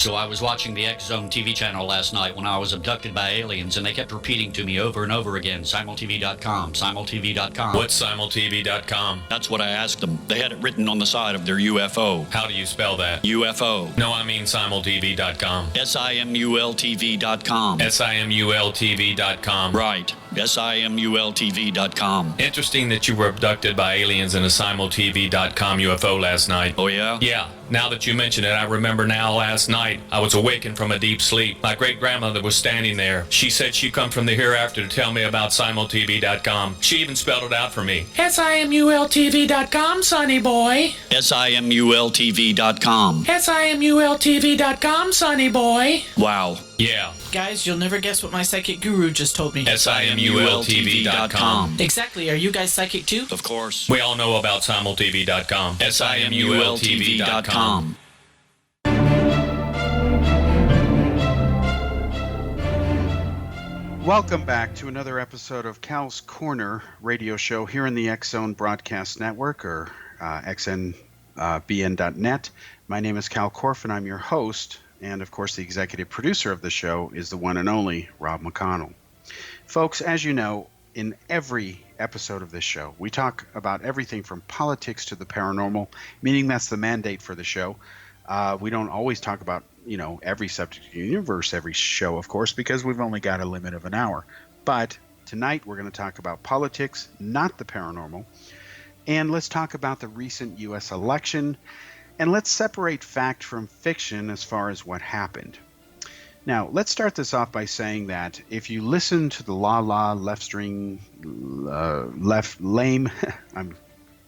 So I was watching the X Zone TV channel last night when I was abducted by aliens, and they kept repeating to me over and over again, simultv.com, simultv.com. What's simultv.com? That's what I asked them. They had it written on the side of their UFO. How do you spell that? UFO. No, I mean simultv.com. simultv.com. simultv.com. Right. simultv.com. Interesting that you were abducted by aliens in a simultv.com UFO last night. Oh, yeah? Yeah. Now that you mention it, I remember now last night I was awakened from a deep sleep. My great-grandmother was standing there. She said she'd come from the hereafter to tell me about simultv.com. She even spelled it out for me. simultv.com, sonny boy. simultv.com. simultv.com, sonny boy. Wow. Yeah. Guys, you'll never guess what my psychic guru just told me. simultv.com. Exactly. Are you guys psychic too? Of course. We all know about simultv.com. simultv.com. Welcome back to another episode of Kal's Corner radio show here in the X Zone Broadcast Network, or xnbn.net. My name is Kal Korff, and I'm your host. And, of course, the executive producer of the show is the one and only Rob McConnell. Folks, as you know, in every episode of this show, we talk about everything from politics to the paranormal, meaning that's the mandate for the show. We don't always talk about, every subject in the universe, every show, of course, because we've only got a limit of an hour. But tonight we're going to talk about politics, not the paranormal. And let's talk about the recent U.S. election. And let's separate fact from fiction as far as what happened. Now, let's start this off by saying that if you listen to the I'm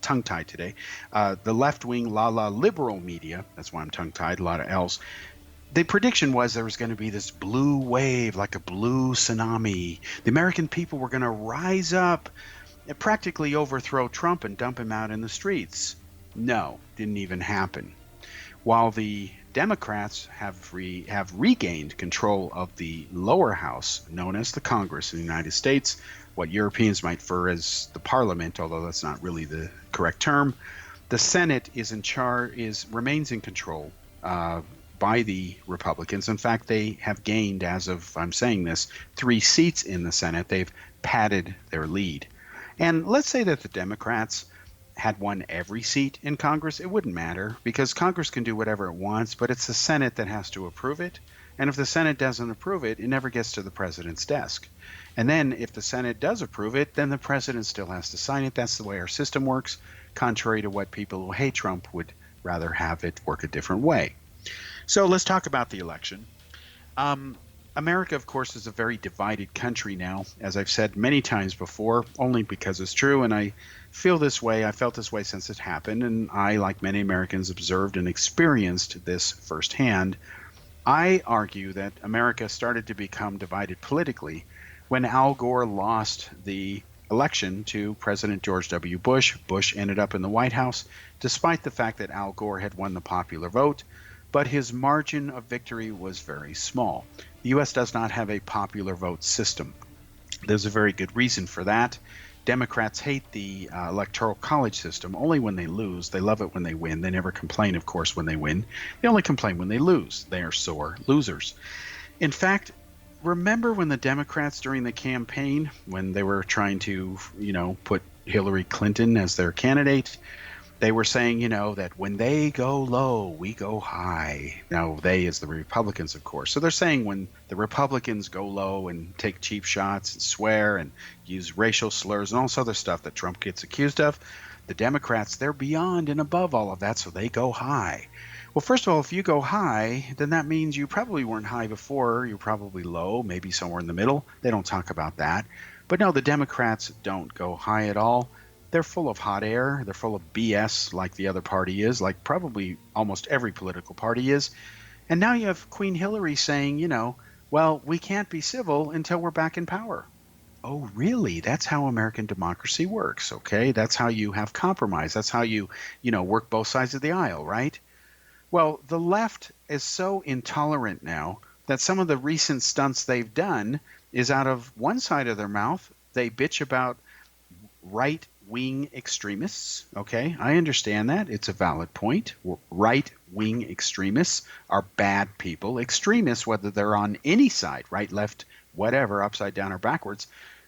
tongue-tied today, the left-wing liberal media, that's why I'm tongue-tied, a lot of L's, the prediction was there was going to be this blue wave, like a blue tsunami. The American people were going to rise up and practically overthrow Trump and dump him out in the streets. No, didn't even happen. While the Democrats have regained control of the lower house, known as the Congress in the United States, what Europeans might refer as the Parliament, although that's not really the correct term. The Senate remains in control by the Republicans. In fact, they have gained, as of I'm saying this, 3 seats in the Senate. They've padded their lead. And let's say that the Democrats had won every seat in Congress, it wouldn't matter, because Congress can do whatever it wants, but it's the Senate that has to approve it. And if the Senate doesn't approve it, it never gets to the president's desk. And then if the Senate does approve it, then the president still has to sign it. That's the way our system works, contrary to what people who hate Trump would rather have it work a different way. So let's talk about the election. America, of course, is a very divided country now, as I've said many times before, only because it's true, and I feel this way. I felt this way since it happened, and I, like many Americans, observed and experienced this firsthand. I argue that America started to become divided politically when Al Gore lost the election to President George W. Bush. Bush ended up in the White House, despite the fact that Al Gore had won the popular vote, but his margin of victory was very small. The U.S. does not have a popular vote system. There's a very good reason for that. Democrats hate the electoral college system only when they lose. They love it when they win. They never complain, of course, when they win. They only complain when they lose. They are sore losers. In fact, remember when the Democrats during the campaign, when they were trying to, put Hillary Clinton as their candidate, they were saying, that when they go low, we go high. Now, they is the Republicans, of course. So they're saying when the Republicans go low and take cheap shots and swear and use racial slurs and all this other stuff that Trump gets accused of, the Democrats, they're beyond and above all of that, so they go high. Well, first of all, if you go high, then that means you probably weren't high before. You're probably low, maybe somewhere in the middle. They don't talk about that. But no, the Democrats don't go high at all. They're full of hot air. They're full of BS like the other party is, like probably almost every political party is. And now you have Queen Hillary saying, well, we can't be civil until we're back in power. Oh, really? That's how American democracy works, okay? That's how you have compromise. That's how you, work both sides of the aisle, right? Well, the left is so intolerant now that some of the recent stunts they've done is out of one side of their mouth, they bitch about right right-wing extremists. Okay, I understand that. It's a valid point. Right-wing extremists are bad people. Extremists, whether they're on any side, right, left, whatever, upside down or backwards,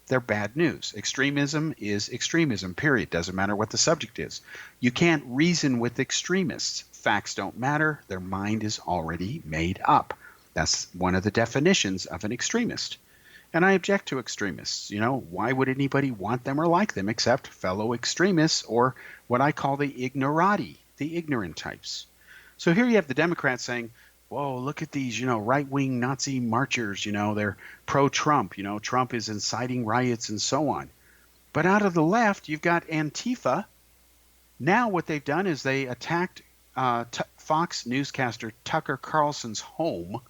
they're bad news. Extremism is extremism, period. Doesn't matter what the subject is. You can't reason with extremists. Facts don't matter. Their mind is already made up. That's one of the definitions of an extremist. And I object to extremists. You know, why would anybody want them or like them except fellow extremists or what I call the ignorati, the ignorant types? So here you have the Democrats saying, whoa, look at these, right-wing Nazi marchers, they're pro-Trump, Trump is inciting riots and so on. But out of the left, you've got Antifa. Now what they've done is they attacked Fox newscaster Tucker Carlson's home.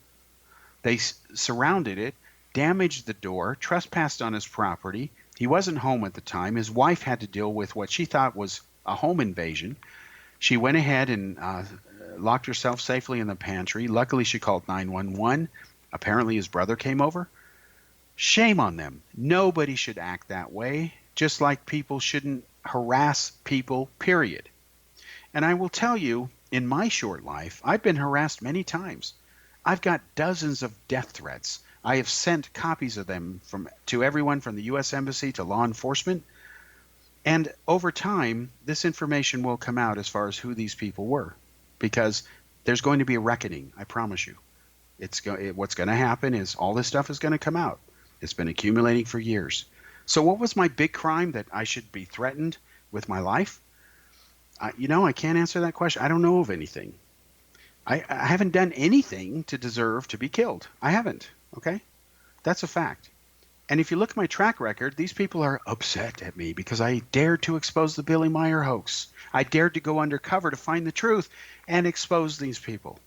They surrounded it, damaged the door, trespassed on his property. He wasn't home at the time. His wife had to deal with what she thought was a home invasion. She went ahead and locked herself safely in the pantry. Luckily, she called 911. Apparently, his brother came over. Shame on them. Nobody should act that way, just like people shouldn't harass people, period. And I will tell you, in my short life, I've been harassed many times. I've got dozens of death threats. I have sent copies of them to everyone from the U.S. Embassy to law enforcement. And over time, this information will come out as far as who these people were, because there's going to be a reckoning, I promise you. What's going to happen is all this stuff is going to come out. It's been accumulating for years. So what was my big crime that I should be threatened with my life? I can't answer that question. I don't know of anything. I haven't done anything to deserve to be killed. I haven't, okay? That's a fact. And if you look at my track record, these people are upset at me because I dared to expose the Billy Meyer hoax. I dared to go undercover to find the truth and expose these people.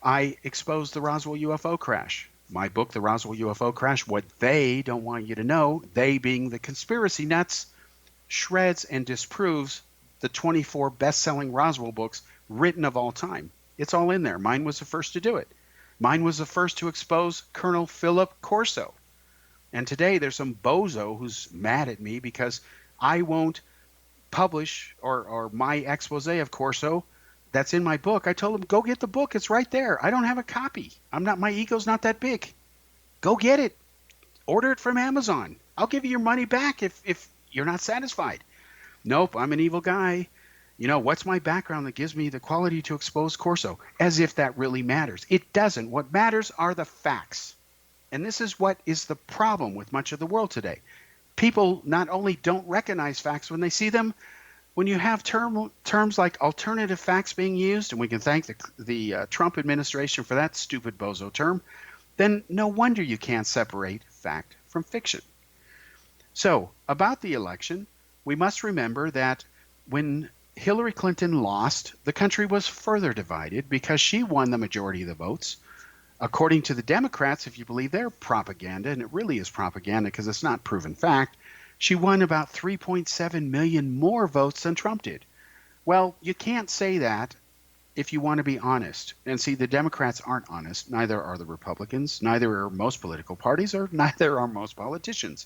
I exposed the Roswell UFO crash. My book, The Roswell UFO Crash, what they don't want you to know, they being the conspiracy nuts, shreds and disproves the 24 best-selling Roswell books written of all time. It's all in there. Mine was the first to do it. Mine was the first to expose Colonel Philip Corso. And today there's some bozo who's mad at me because I won't publish or my expose of Corso that's in my book. I told him, go get the book. It's right there. I don't have a copy. My ego's not that big. Go get it. Order it from Amazon. I'll give you your money back if you're not satisfied. Nope, I'm an evil guy. What's my background that gives me the quality to expose Corso? As if that really matters. It doesn't. What matters are the facts. And this is what is the problem with much of the world today. People not only don't recognize facts when they see them, when you have terms like alternative facts being used, and we can thank the Trump administration for that stupid bozo term, then no wonder you can't separate fact from fiction. So, about the election, we must remember that when Hillary Clinton lost, the country was further divided because she won the majority of the votes. According to the Democrats, if you believe their propaganda, and it really is propaganda because it's not proven fact, she won about 3.7 million more votes than Trump did. Well, you can't say that if you want to be honest. And see, the Democrats aren't honest. Neither are the Republicans. Neither are most political parties, or neither are most politicians.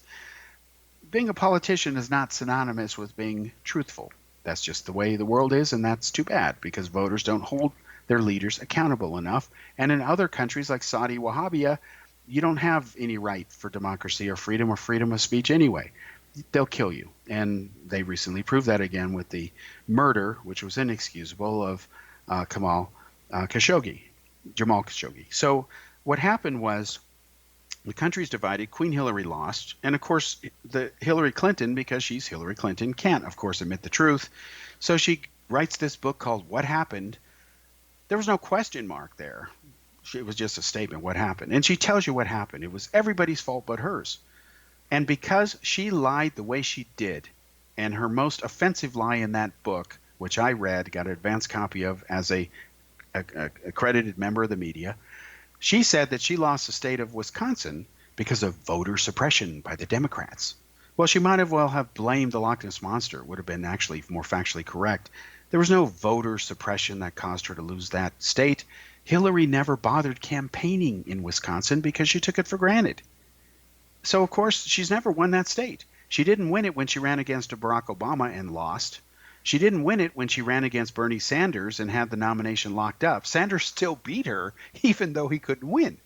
Being a politician is not synonymous with being truthful. That's just the way the world is, and that's too bad because voters don't hold their leaders accountable enough. And in other countries like Saudi Wahhabia, you don't have any right for democracy or freedom of speech anyway. They'll kill you. And they recently proved that again with the murder, which was inexcusable, of Jamal Khashoggi. So what happened was the country's divided. Queen Hillary lost. And, of course, the Hillary Clinton, because she's Hillary Clinton, can't, of course, admit the truth. So she writes this book called What Happened. There was no question mark there. It was just a statement, what happened. And she tells you what happened. It was everybody's fault but hers. And because she lied the way she did, and her most offensive lie in that book, which I read, got an advance copy of as a accredited member of the media, she said that she lost the state of Wisconsin because of voter suppression by the Democrats. Well, she might as well have blamed the Loch Ness Monster. It would have been actually more factually correct. There was no voter suppression that caused her to lose that state. Hillary never bothered campaigning in Wisconsin because she took it for granted. So, of course, she's never won that state. She didn't win it when she ran against Barack Obama and lost. She didn't win it when she ran against Bernie Sanders and had the nomination locked up. Sanders still beat her, even though he couldn't win.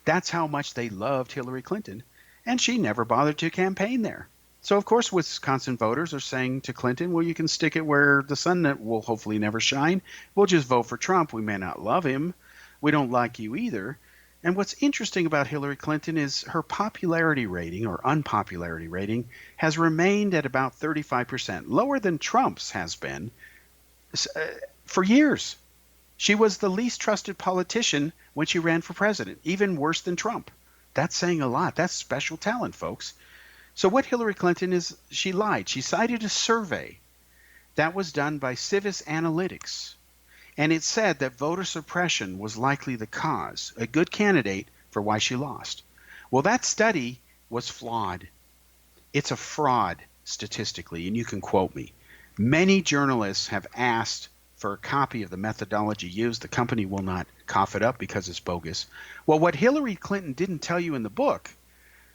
That's how much they loved Hillary Clinton, and she never bothered to campaign there. So, of course, Wisconsin voters are saying to Clinton, well, you can stick it where the sun will hopefully never shine. We'll just vote for Trump. We may not love him. We don't like you either. And what's interesting about Hillary Clinton is her popularity rating or unpopularity rating has remained at about 35%, lower than Trump's has been for years. She was the least trusted politician when she ran for president, even worse than Trump. That's saying a lot. That's special talent, folks. So what Hillary Clinton is, she lied. She cited a survey that was done by Civis Analytics, and it said that voter suppression was likely the cause, a good candidate for why she lost. Well, that study was flawed. It's a fraud statistically, and you can quote me. Many journalists have asked for a copy of the methodology used. The company will not cough it up because it's bogus. Well, what Hillary Clinton didn't tell you in the book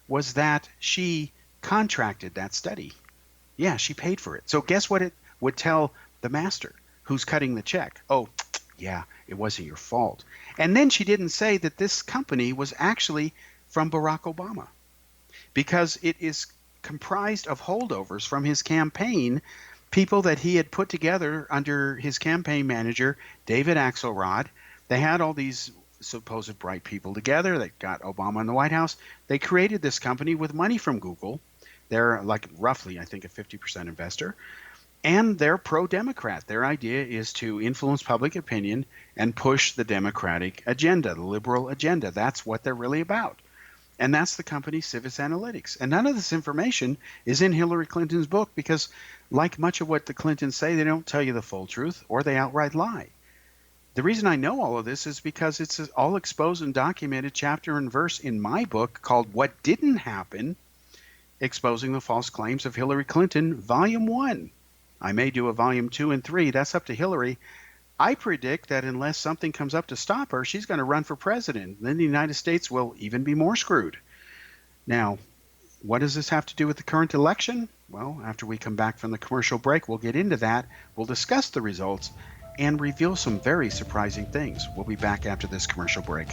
was that she contracted that study. Yeah, she paid for it. So guess what it would tell the master who's cutting the check? Oh, yeah, it wasn't your fault. And then she didn't say that this company was actually from Barack Obama, because it is comprised of holdovers from his campaign, people that he had put together under his campaign manager, David Axelrod. They had all these supposed bright people together that got Obama in the White House. They created this company with money from Google. They're like roughly, I think, a 50% investor. And they're pro-Democrat. Their idea is to influence public opinion and push the Democratic agenda, the liberal agenda. That's what they're really about. And that's the company Civis Analytics. And none of this information is in Hillary Clinton's book because, like much of what the Clintons say, they don't tell you the full truth or they outright lie. The reason I know all of this is because it's all exposed and documented chapter and verse in my book called What Didn't Happen, Exposing the False Claims of Hillary Clinton, Volume 1. I may do a Volume 2 and 3. That's up to Hillary. I predict that unless something comes up to stop her, she's going to run for president. Then the United States will even be more screwed. Now, what does this have to do with the current election? Well, after we come back from the commercial break, we'll get into that. We'll discuss the results and reveal some very surprising things. We'll be back after this commercial break.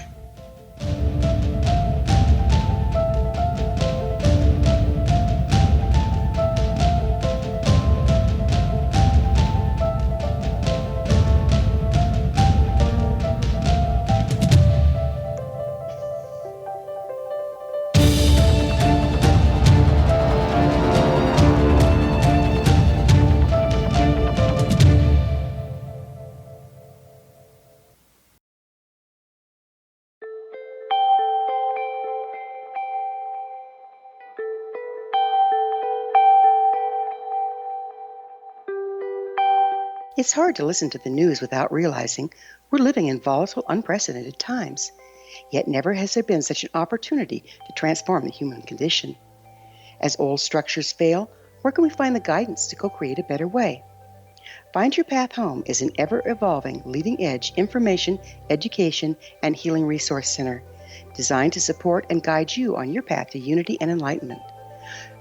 It's hard to listen to the news without realizing we're living in volatile, unprecedented times. Yet never has there been such an opportunity to transform the human condition. As old structures fail, where can we find the guidance to co-create a better way? Find Your Path Home is an ever-evolving, leading-edge information, education, and healing resource center designed to support and guide you on your path to unity and enlightenment.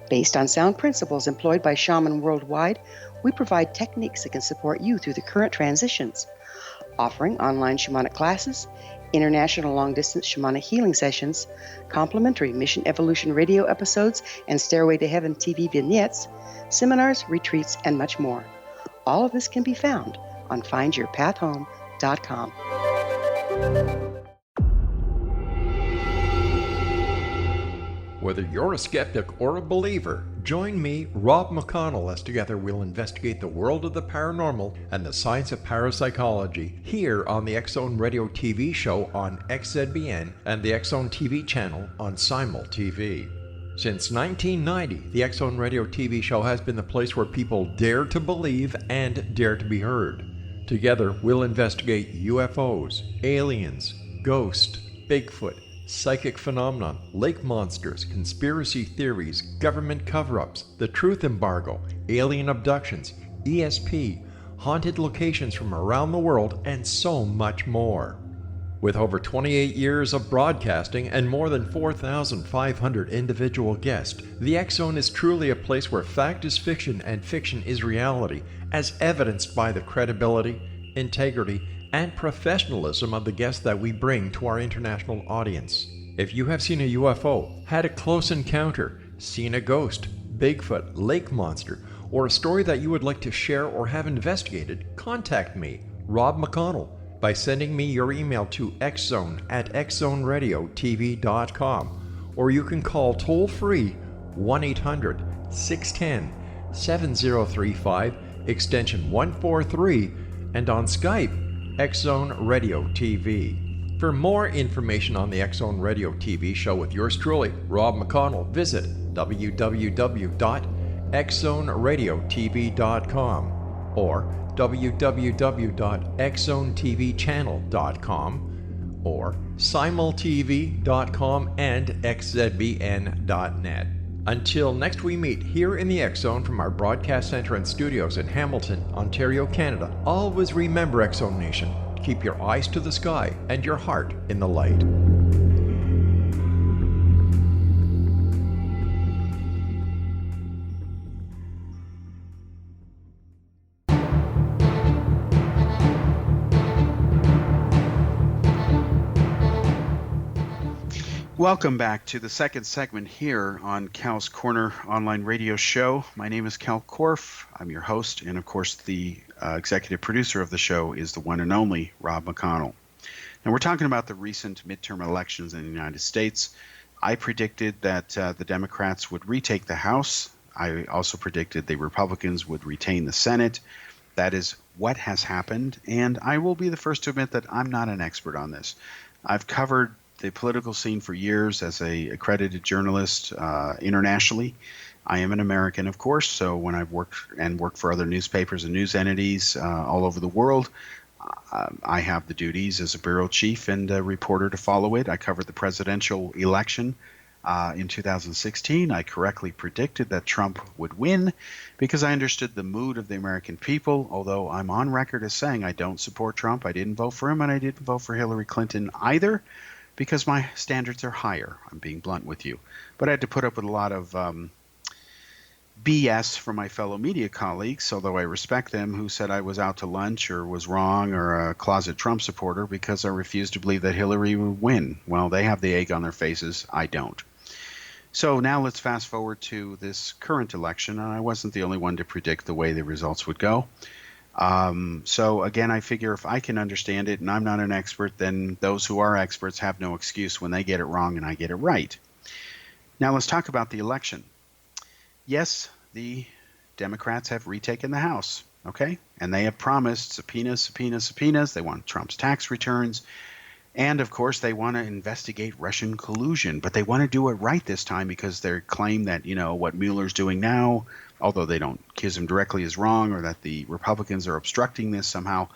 Based on sound principles employed by shamans worldwide, we provide techniques that can support you through the current transitions, offering online shamanic classes, international long-distance shamanic healing sessions, complimentary Mission Evolution radio episodes and Stairway to Heaven TV vignettes, seminars, retreats, and much more. All of this can be found on findyourpathhome.com. Whether you're a skeptic or a believer, join me, Rob McConnell, as together we'll investigate the world of the paranormal and the science of parapsychology here on the X-Zone Radio TV show on XZBN and the X-Zone TV channel on Simul TV. Since 1990, the X-Zone Radio TV show has been the place where people dare to believe and dare to be heard. Together, we'll investigate UFOs, aliens, ghosts, Bigfoot, psychic phenomenon, lake monsters, conspiracy theories, government cover-ups, the truth embargo, alien abductions, ESP, haunted locations from around the world, and so much more. With over 28 years of broadcasting and more than 4,500 individual guests, the X Zone is truly a place where fact is fiction and fiction is reality, as evidenced by the credibility, integrity, and professionalism of the guests that we bring to our international audience. If you have seen a UFO, had a close encounter, seen a ghost, Bigfoot, lake monster, or a story that you would like to share or have investigated, contact me, Rob McConnell, by sending me your email to xzone@xzoneradiotv.com, or you can call toll-free 1-800-610-7035, extension 143, and on Skype, X Zone Radio TV. For more information on the X Zone Radio TV show with yours truly, Rob McConnell, visit www.xzoneradiotv.com or www.xzonetvchannel.com or simultv.com and xzbn.net. Until next we meet here in the X Zone from our broadcast center and studios in Hamilton, Ontario, Canada, always remember, X Zone Nation, keep your eyes to the sky and your heart in the light. Welcome back to the second segment here on Cal's Corner online radio show. My name is Kal Korff. I'm your host, and of course the executive producer of the show is the one and only Rob McConnell. Now we're talking about the recent midterm elections in the United States. I predicted that the Democrats would retake the House. I also predicted the Republicans would retain the Senate. That is what has happened, and I will be the first to admit that I'm not an expert on this. I've covered the political scene for years as a accredited journalist internationally. I am an American, of course, so when I've worked for other newspapers and news entities all over the world, I have the duties as a bureau chief and a reporter to follow it. I covered the presidential election in 2016. I correctly predicted that Trump would win because I understood the mood of the American people, although I'm on record as saying I don't support Trump. I didn't vote for him, and I didn't vote for Hillary Clinton either, because my standards are higher. I'm being blunt with you. But I had to put up with a lot of BS from my fellow media colleagues, although I respect them, who said I was out to lunch or was wrong or a closet Trump supporter because I refused to believe that Hillary would win. Well, they have the egg on their faces. I don't. So now let's fast forward to this current election, and I wasn't the only one to predict the way the results would go. So again, I figure if I can understand it and I'm not an expert, then those who are experts have no excuse when they get it wrong and I get it right. Now let's talk about the election. Yes, the Democrats have retaken the House, okay? And they have promised subpoenas. They want Trump's tax returns. And of course, they want to investigate Russian collusion, but they want to do it right this time because they claim that, what Mueller's doing now, although they don't accuse him directly, is wrong, or that the Republicans are obstructing this somehow.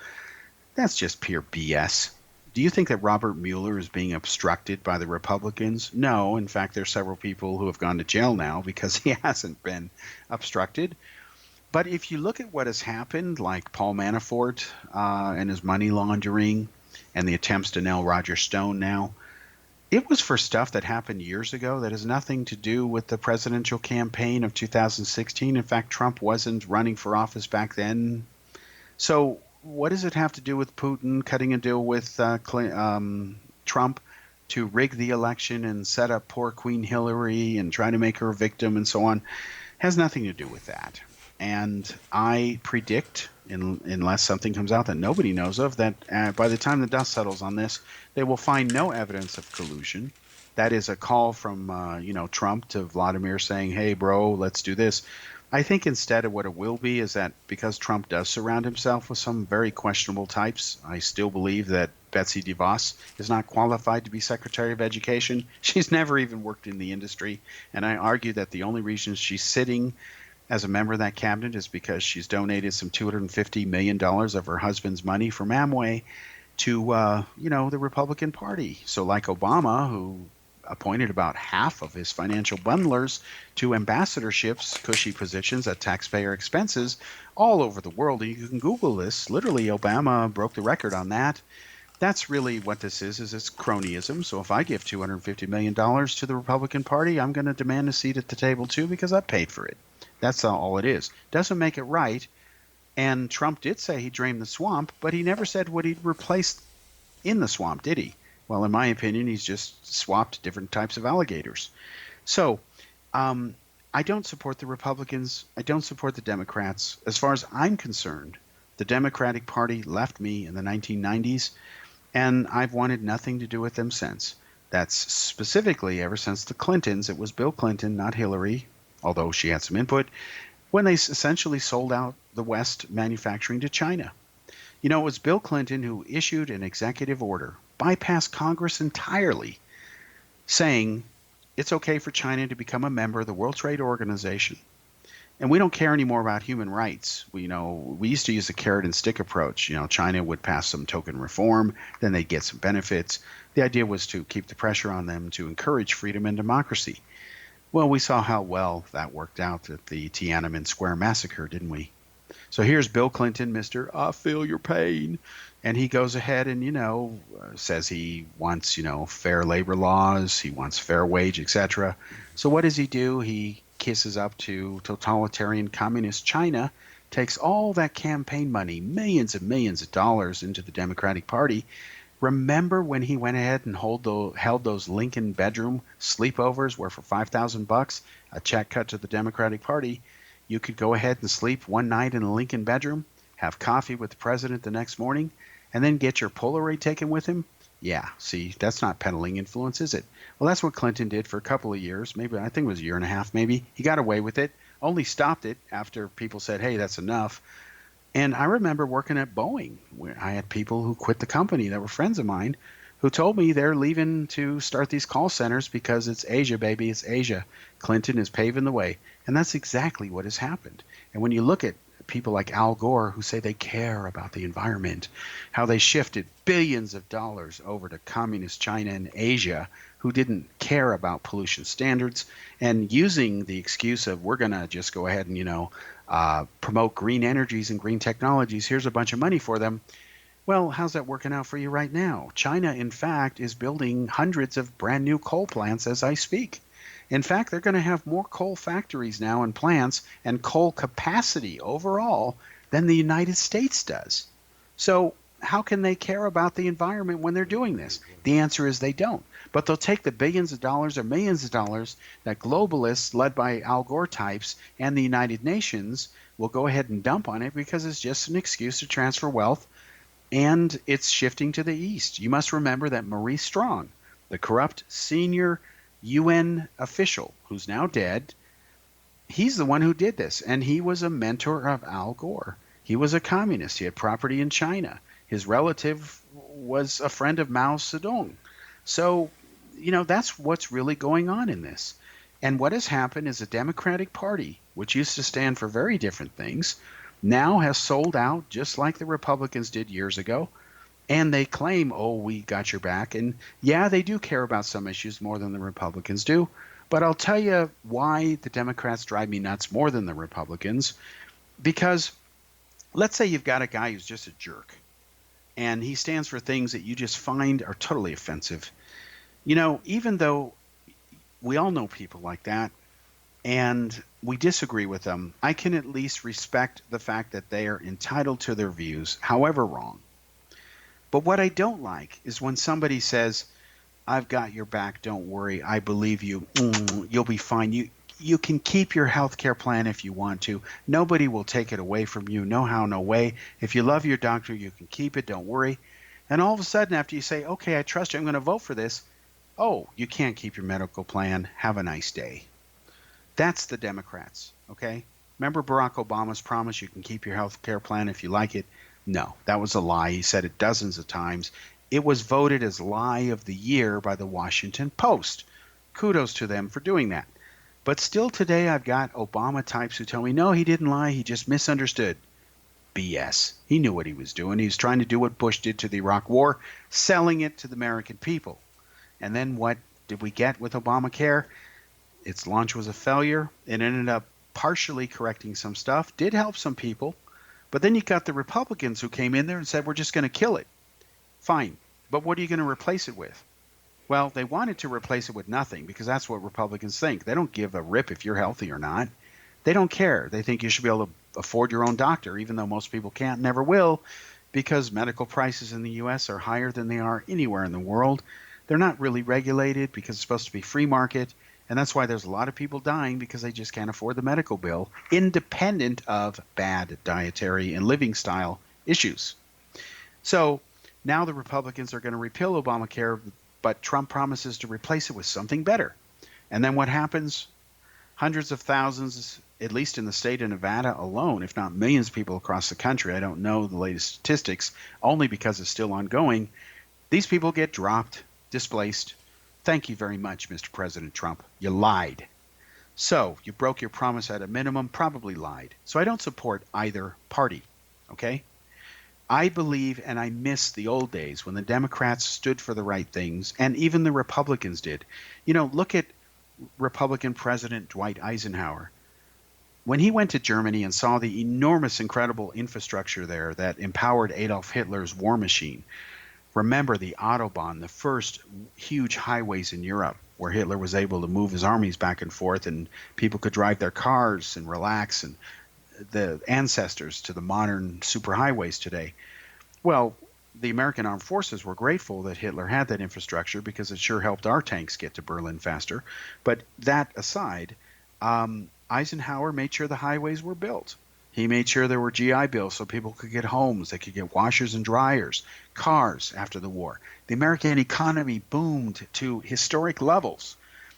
That's just pure BS. Do you think that Robert Mueller is being obstructed by the Republicans? No. In fact, there's several people who have gone to jail now because he hasn't been obstructed. But if you look at what has happened, like Paul Manafort and his money laundering and the attempts to nail Roger Stone now, it was for stuff that happened years ago that has nothing to do with the presidential campaign of 2016. In fact, Trump wasn't running for office back then. So what does it have to do with Putin cutting a deal with Trump to rig the election and set up poor Queen Hillary and try to make her a victim and so on? It has nothing to do with that. And I predict, unless something comes out that nobody knows of, that by the time the dust settles on this, they will find no evidence of collusion. That is a call from Trump to Vladimir saying, hey, bro, let's do this. I think instead of what it will be is that because Trump does surround himself with some very questionable types, I still believe that Betsy DeVos is not qualified to be Secretary of Education. She's never even worked in the industry. And I argue that the only reason she's sitting as a member of that cabinet is because she's donated some $250 million of her husband's money from Amway to, the Republican Party. So like Obama, who appointed about half of his financial bundlers to ambassadorships, cushy positions at taxpayer expenses all over the world. And you can Google this. Literally, Obama broke the record on that. That's really what this is it's cronyism. So if I give $250 million to the Republican Party, I'm going to demand a seat at the table too because I paid for it. That's all it is. Doesn't make it right. And Trump did say he drained the swamp, but he never said what he'd replaced in the swamp, did he? Well, in my opinion, he's just swapped different types of alligators. So I don't support the Republicans. I don't support the Democrats. As far as I'm concerned, the Democratic Party left me in the 1990s, and I've wanted nothing to do with them since. That's specifically ever since the Clintons. It was Bill Clinton, not Hillary, although she had some input, when they essentially sold out the West manufacturing to China. You know, it was Bill Clinton who issued an executive order, bypassed Congress entirely, saying it's okay for China to become a member of the World Trade Organization. And we don't care anymore about human rights. We used to use the carrot and stick approach. China would pass some token reform, then they'd get some benefits. The idea was to keep the pressure on them to encourage freedom and democracy. Well, we saw how well that worked out at the Tiananmen Square massacre, didn't we? So here's Bill Clinton, Mr. I feel your pain. And he goes ahead and, says he wants, fair labor laws, he wants fair wage, etc. So what does he do? He kisses up to totalitarian communist China, takes all that campaign money, millions and millions of dollars into the Democratic Party. Remember when he went ahead and held those Lincoln bedroom sleepovers where for $5,000, a check cut to the Democratic Party, you could go ahead and sleep one night in a Lincoln bedroom, have coffee with the president the next morning, and then get your Polaroid taken with him? Yeah, see, that's not peddling influence, is it? Well, that's what Clinton did for a couple of years. Maybe, I think it was a year and a half, maybe. He got away with it, only stopped it after people said, hey, that's enough. And I remember working at Boeing, where I had people who quit the company that were friends of mine who told me they're leaving to start these call centers because it's Asia, baby, it's Asia. Clinton is paving the way. And that's exactly what has happened. And when you look at people like Al Gore who say they care about the environment, how they shifted billions of dollars over to communist China and Asia who didn't care about pollution standards, and using the excuse of we're going to just go ahead and, promote green energies and green technologies, here's a bunch of money for them. Well, how's that working out for you right now? China, in fact, is building hundreds of brand new coal plants as I speak. In fact, they're going to have more coal factories now and plants and coal capacity overall than the United States does. So how can they care about the environment when they're doing this? The answer is they don't. But they'll take the billions of dollars or millions of dollars that globalists led by Al Gore types and the United Nations will go ahead and dump on it because it's just an excuse to transfer wealth, and it's shifting to the east. You must remember that Maurice Strong, the corrupt senior UN official who's now dead, he's the one who did this, and he was a mentor of Al Gore. He was a communist. He had property in China. His relative was a friend of Mao Zedong. So, that's what's really going on in this. And what has happened is the Democratic Party, which used to stand for very different things, now has sold out just like the Republicans did years ago. And they claim, oh, we got your back. And yeah, they do care about some issues more than the Republicans do. But I'll tell you why the Democrats drive me nuts more than the Republicans. Because let's say you've got a guy who's just a jerk, and he stands for things that you just find are totally offensive. Even though we all know people like that, and we disagree with them, I can at least respect the fact that they are entitled to their views, however wrong. But what I don't like is when somebody says, I've got your back, don't worry, I believe you, you'll be fine. You can keep your health care plan if you want to. Nobody will take it away from you, no how, no way. If you love your doctor, you can keep it, don't worry. And all of a sudden, after you say, okay, I trust you, I'm going to vote for this, oh, you can't keep your medical plan, have a nice day. That's the Democrats, okay? Remember Barack Obama's promise you can keep your health care plan if you like it? No, that was a lie. He said it dozens of times. It was voted as Lie of the Year by the Washington Post. Kudos to them for doing that. But still today I've got Obama types who tell me, no, he didn't lie, he just misunderstood. BS. He knew what he was doing. He was trying to do what Bush did to the Iraq War, selling it to the American people. And then what did we get with Obamacare? Its launch was a failure. It ended up partially correcting some stuff, did help some people. But then you got the Republicans who came in there and said, we're just going to kill it. Fine. But what are you going to replace it with? Well, they wanted to replace it with nothing because that's what Republicans think. They don't give a rip if you're healthy or not. They don't care. They think you should be able to afford your own doctor, even though most people can't, never will, because medical prices in the U.S. are higher than they are anywhere in the world. They're not really regulated because it's supposed to be free market, and that's why there's a lot of people dying because they just can't afford the medical bill, independent of bad dietary and living style issues. So now the Republicans are going to repeal Obamacare, but Trump promises to replace it with something better. And then what happens? Hundreds of thousands, at least in the state of Nevada alone, if not millions of people across the country, I don't know the latest statistics, only because it's still ongoing, these people get dropped, displaced. Thank you very much, Mr. President Trump. You lied. So you broke your promise at a minimum, probably lied. So I don't support either party, okay? I believe, and I miss the old days when the Democrats stood for the right things, and even the Republicans did. You know, look at Republican President Dwight Eisenhower. When he went to Germany and saw the enormous, incredible infrastructure there that empowered Adolf Hitler's war machine, remember the Autobahn, the first huge highways in Europe where Hitler was able to move his armies back and forth and people could drive their cars and relax, and the ancestors to the modern superhighways today. Well, the American Armed Forces were grateful that Hitler had that infrastructure because it sure helped our tanks get to Berlin faster. But that aside, Eisenhower made sure the highways were built. He made sure there were GI Bills so people could get homes, they could get washers and dryers, cars after the war. The American economy boomed to historic levels.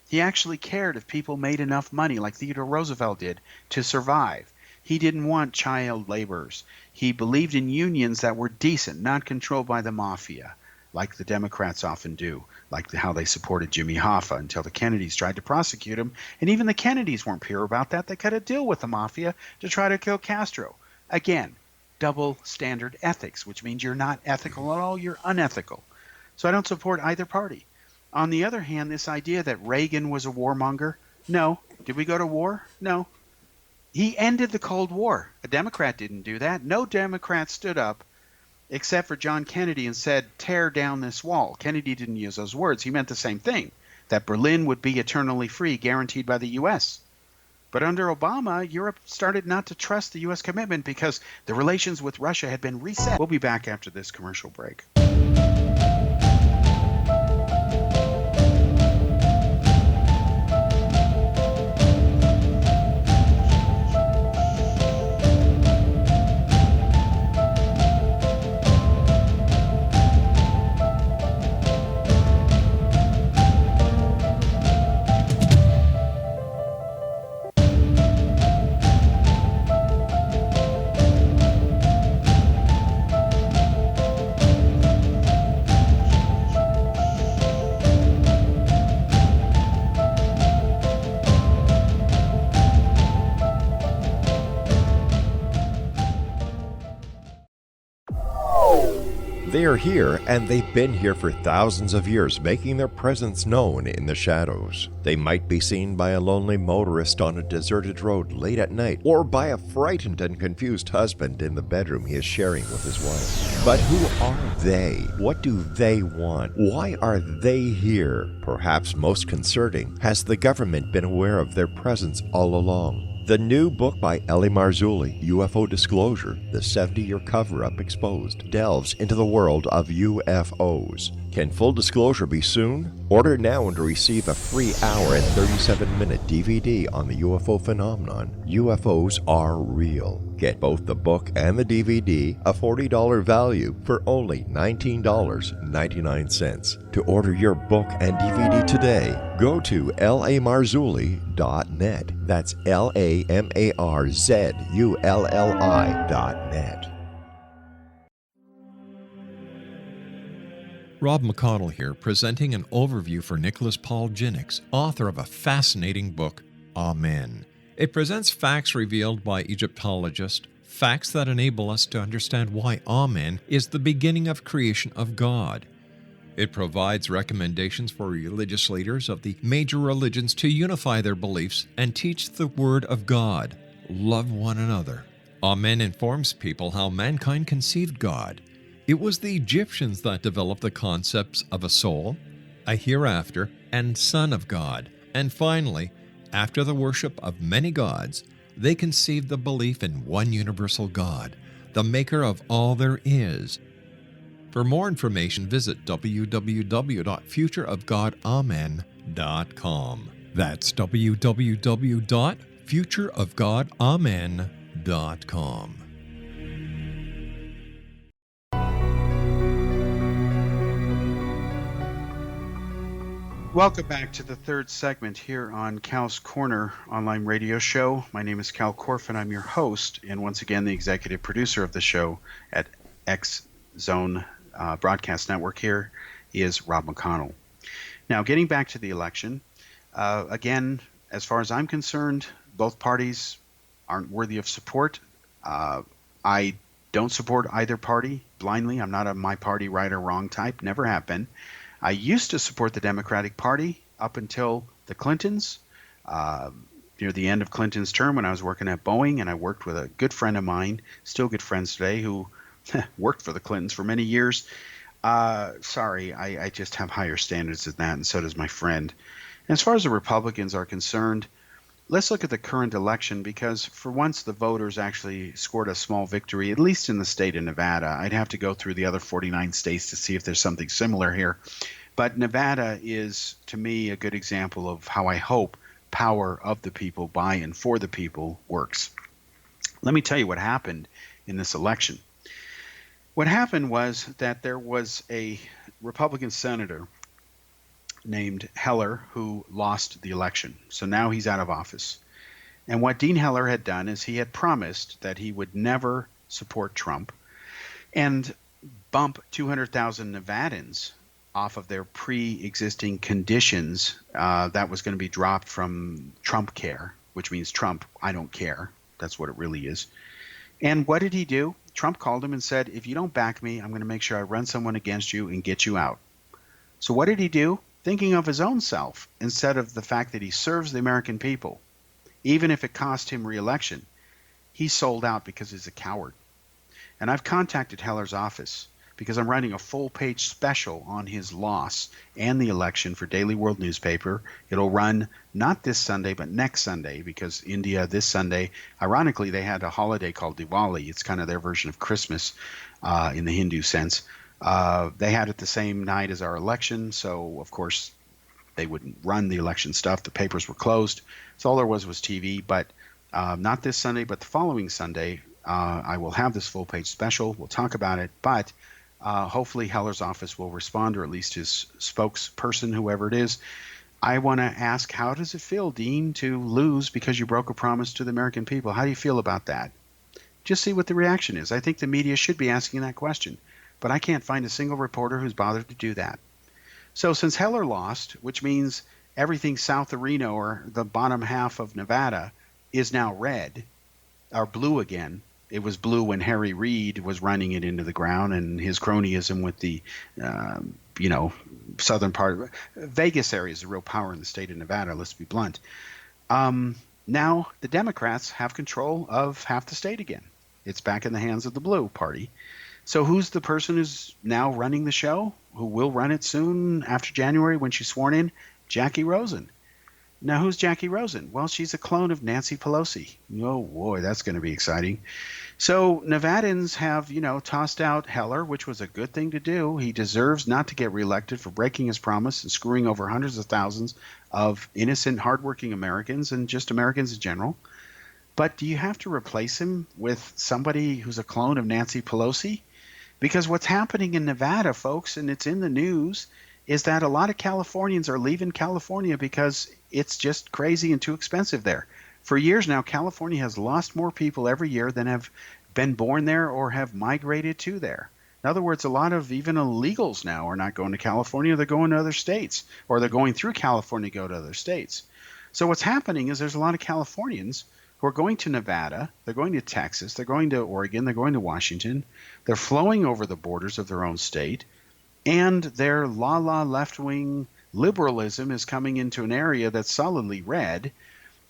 He actually cared if people made enough money, like Theodore Roosevelt did, to survive. He didn't want child laborers. He believed in unions that were decent, not controlled by the mafia, like the Democrats often do, like how they supported Jimmy Hoffa until the Kennedys tried to prosecute him. And even the Kennedys weren't pure about that. They cut a deal with the mafia to try to kill Castro. Again, double standard ethics, which means you're not ethical at all, you're unethical. So I don't support either party. On the other hand, this idea that Reagan was a warmonger, no. Did we go to war? No. He ended the Cold War. A Democrat didn't do that. No Democrat stood up except for John Kennedy and said, tear down this wall. Kennedy didn't use those words. He meant the same thing, that Berlin would be eternally free, guaranteed by the U.S. But under Obama, Europe started not to trust the U.S. commitment because the relations with Russia had been reset. We'll be back after this commercial break. They are here, and they've been here for thousands of years, making their presence known in the shadows. They might be seen by a lonely motorist on a deserted road late at night, or by a frightened and confused husband in the bedroom he is sharing with his wife. But who are they? What do they want? Why are they here? Perhaps most concerning, has the government been aware of their presence all along? The new book by L.A. Marzulli, UFO Disclosure, the 70-year cover-up exposed, delves into the world of UFOs. Can full disclosure be soon? Order now and receive a free hour and 37-minute DVD on the UFO phenomenon. UFOs are real. Get both the book and the DVD, a $40 value, for only $19.99. To order your book and DVD today, go to lamarzulli.net. That's LAMARZULLI.net. Rob McConnell here, presenting an overview for Nicholas Paul Jennings, author of a fascinating book, Amen. It presents facts revealed by Egyptologists, facts that enable us to understand why Amen is the beginning of creation of God. It provides recommendations for religious leaders of the major religions to unify their beliefs and teach the Word of God. Love one another. Amen informs people how mankind conceived God. It was the Egyptians that developed the concepts of a soul, a hereafter, and Son of God. And finally, after the worship of many gods, they conceived the belief in one universal God, the maker of all there is. For more information, visit www.futureofgodamen.com. That's www.futureofgodamen.com. Welcome back to the third segment here on Cal's Corner online radio show. My name is Kal Korff, and I'm your host, and once again the executive producer of the show at X Zone Broadcast Network. Here is Rob McConnell. Now, getting back to the election, again, as far as I'm concerned, both parties aren't worthy of support. I don't support either party blindly. I'm not a my party right or wrong type, never have been. I used to support the Democratic Party up until the Clintons, near the end of Clinton's term when I was working at Boeing, and I worked with a good friend of mine, still good friends today, who worked for the Clintons for many years. Sorry, I just have higher standards than that, and so does my friend. And as far as the Republicans are concerned, let's look at the current election, because for once the voters actually scored a small victory, at least in the state of Nevada. I'd have to go through the other 49 states to see if there's something similar here. But Nevada is, to me, a good example of how I hope power of the people, by and for the people, works. Let me tell you what happened in this election. What happened was that there was a Republican senator named Heller who lost the election. So now he's out of office. And what Dean Heller had done is he had promised that he would never support Trump and bump 200,000 Nevadans off of their pre-existing conditions that was going to be dropped from Trump care, which means Trump, I don't care. That's what it really is. And what did he do? Trump called him and said, if you don't back me, I'm going to make sure I run someone against you and get you out. So what did he do? Thinking of his own self instead of the fact that he serves the American people, even if it cost him re-election, he sold out because he's a coward. And I've contacted Heller's office because I'm writing a full-page special on his loss and the election for Daily World newspaper. It'll run not this Sunday, but next Sunday, because India this Sunday, ironically, they had a holiday called Diwali. It's kind of their version of Christmas in the Hindu sense. They had it the same night as our election, so of course they wouldn't run the election stuff. The papers were closed, so all there was TV. But not this Sunday, but the following Sunday, I will have this full-page special. We'll talk about it, but hopefully Heller's office will respond, or at least his spokesperson, whoever it is. I want to ask, how does it feel, Dean, to lose because you broke a promise to the American people? How do you feel about that? Just see what the reaction is. I think the media should be asking that question. But I can't find a single reporter who's bothered to do that. So since Heller lost, which means everything south of Reno, or the bottom half of Nevada, is now red, or blue again. It was blue when Harry Reid was running it into the ground, and his cronyism with the, southern part. Vegas area is a real power in the state of Nevada, let's be blunt. Now the Democrats have control of half the state again. It's back in the hands of the blue party. So who's the person who's now running the show, who will run it soon after January when she's sworn in? Jackie Rosen. Now, who's Jackie Rosen? Well, she's a clone of Nancy Pelosi. Oh, boy, that's going to be exciting. So Nevadans have, tossed out Heller, which was a good thing to do. He deserves not to get reelected for breaking his promise and screwing over hundreds of thousands of innocent, hardworking Americans and just Americans in general. But do you have to replace him with somebody who's a clone of Nancy Pelosi? Because what's happening in Nevada, folks, and it's in the news, is that a lot of Californians are leaving California because it's just crazy and too expensive there. For years now, California has lost more people every year than have been born there or have migrated to there. In other words, a lot of even illegals now are not going to California. They're going to other states, or they're going through California to go to other states. So what's happening is there's a lot of Californians who are going to Nevada, they're going to Texas, they're going to Oregon, they're going to Washington, they're flowing over the borders of their own state, and their left-wing liberalism is coming into an area that's solidly red,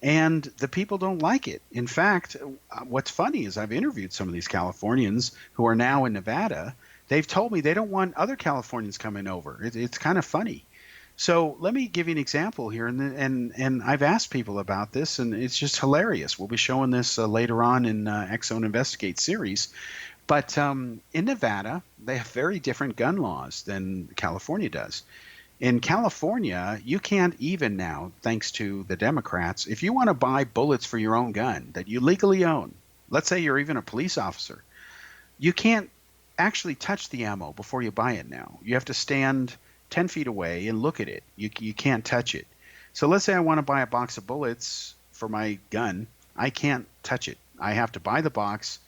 and the people don't like it. In fact, what's funny is I've interviewed some of these Californians who are now in Nevada They've told me they don't want other Californians coming over. It's kind of funny. So let me give you an example here, and I've asked people about this, and it's just hilarious. We'll be showing this later on in X-Zone Investigate series. But in Nevada, they have very different gun laws than California does. In California, you can't even now, thanks to the Democrats, if you want to buy bullets for your own gun that you legally own, let's say you're even a police officer, you can't actually touch the ammo before you buy it now. You have to stand 10 feet away and look at it. You can't touch it. So let's say I want to buy a box of bullets for my gun. I can't touch it. I have to buy the box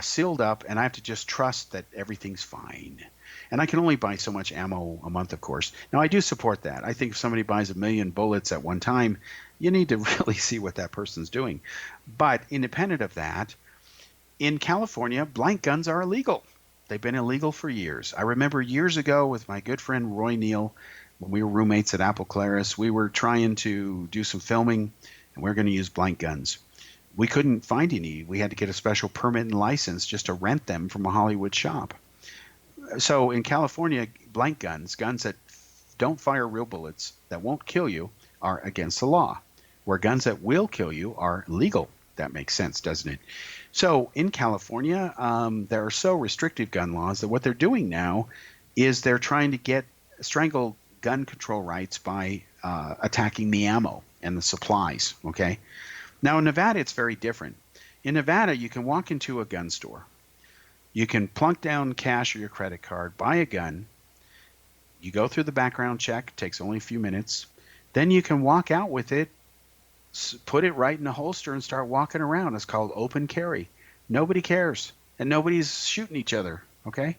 sealed up, and I have to just trust that everything's fine. And I can only buy so much ammo a month, of course. Now, I do support that. I think if somebody buys 1 million bullets at one time, you need to really see what that person's doing. But independent of that, in California, blank guns are illegal. They've been illegal for years. I remember years ago with my good friend Roy Neal, when we were roommates at Apple Claris, we were trying to do some filming, and we were going to use blank guns. We couldn't find any. We had to get a special permit and license just to rent them from a Hollywood shop. So in California, blank guns, guns that don't fire real bullets, that won't kill you, are against the law, where guns that will kill you are legal. That makes sense, doesn't it? So in California, there are so restrictive gun laws that what they're doing now is they're trying to strangle gun control rights by attacking the ammo and the supplies, okay? Now in Nevada, it's very different. In Nevada, you can walk into a gun store. You can plunk down cash or your credit card, buy a gun. You go through the background check, takes only a few minutes. Then you can walk out with it, put it right in a holster and start walking around. It's called open carry. Nobody cares, and nobody's shooting each other, okay?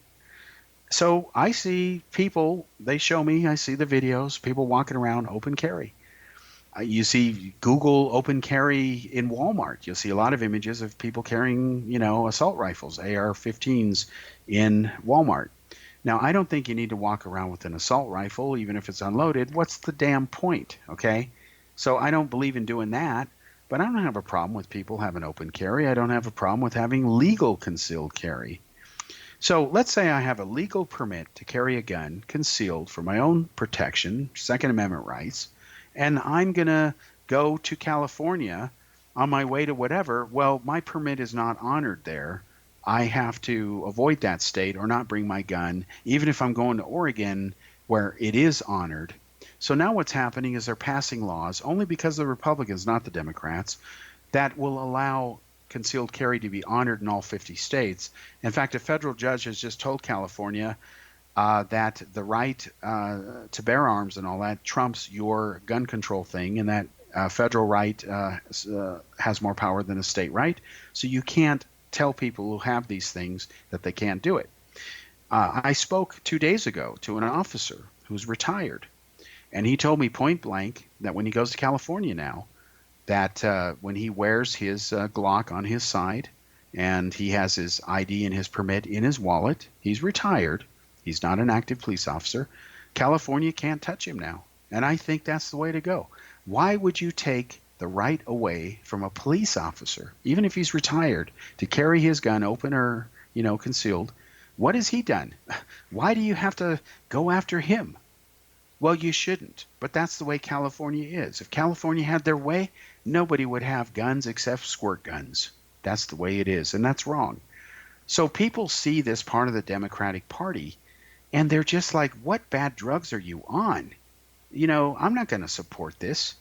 So I see people, they show me, I see the videos, people walking around open carry. You see Google open carry in Walmart. You'll see a lot of images of people carrying, assault rifles, AR-15s in Walmart. Now, I don't think you need to walk around with an assault rifle, even if it's unloaded. What's the damn point, okay? So I don't believe in doing that, but I don't have a problem with people having open carry. I don't have a problem with having legal concealed carry. So let's say I have a legal permit to carry a gun concealed for my own protection, Second Amendment rights, and I'm going to go to California on my way to whatever. Well, my permit is not honored there. I have to avoid that state or not bring my gun, even if I'm going to Oregon where it is honored. So now what's happening is they're passing laws, only because the Republicans, not the Democrats, that will allow concealed carry to be honored in all 50 states. In fact, a federal judge has just told California that the right to bear arms and all that trumps your gun control thing, and that federal right has more power than a state right. So you can't tell people who have these things that they can't do it. I spoke 2 days ago to an officer who's retired, and he told me point blank that when he goes to California now, that when he wears his Glock on his side and he has his ID and his permit in his wallet, he's retired. He's not an active police officer. California can't touch him now. And I think that's the way to go. Why would you take the right away from a police officer, even if he's retired, to carry his gun open or, concealed? What has he done? Why do you have to go after him? Well, you shouldn't. But that's the way California is. If California had their way, nobody would have guns except squirt guns. That's the way it is. And that's wrong. So people see this part of the Democratic Party, and they're just like, what bad drugs are you on? I'm not going to support this.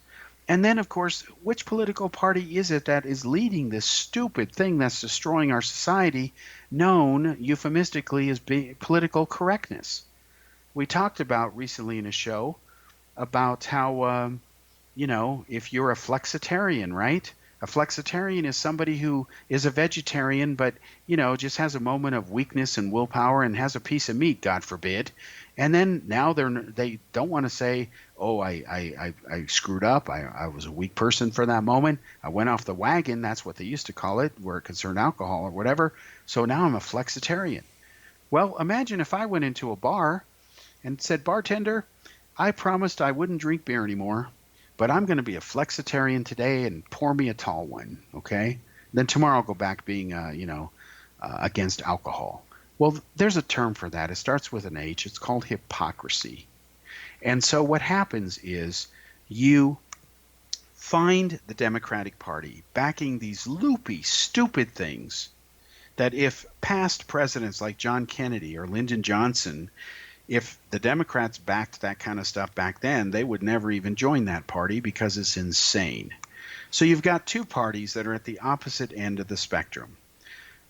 And then, of course, which political party is it that is leading this stupid thing that's destroying our society, known euphemistically as political correctness? We talked about recently in a show about how, if you're a flexitarian, right? A flexitarian is somebody who is a vegetarian, but, just has a moment of weakness and willpower and has a piece of meat, God forbid. And then now they don't want to say, oh, I screwed up. I was a weak person for that moment. I went off the wagon. That's what they used to call it, where it concerned alcohol or whatever. So now I'm a flexitarian. Well, imagine if I went into a bar and said, bartender, I promised I wouldn't drink beer anymore, but I'm going to be a flexitarian today and pour me a tall one, okay? Then tomorrow I'll go back being, against alcohol. Well, there's a term for that. It starts with an H. It's called hypocrisy. And so what happens is you find the Democratic Party backing these loopy, stupid things that if past presidents like John Kennedy or Lyndon Johnson, if the Democrats backed that kind of stuff back then, they would never even join that party because it's insane. So you've got two parties that are at the opposite end of the spectrum.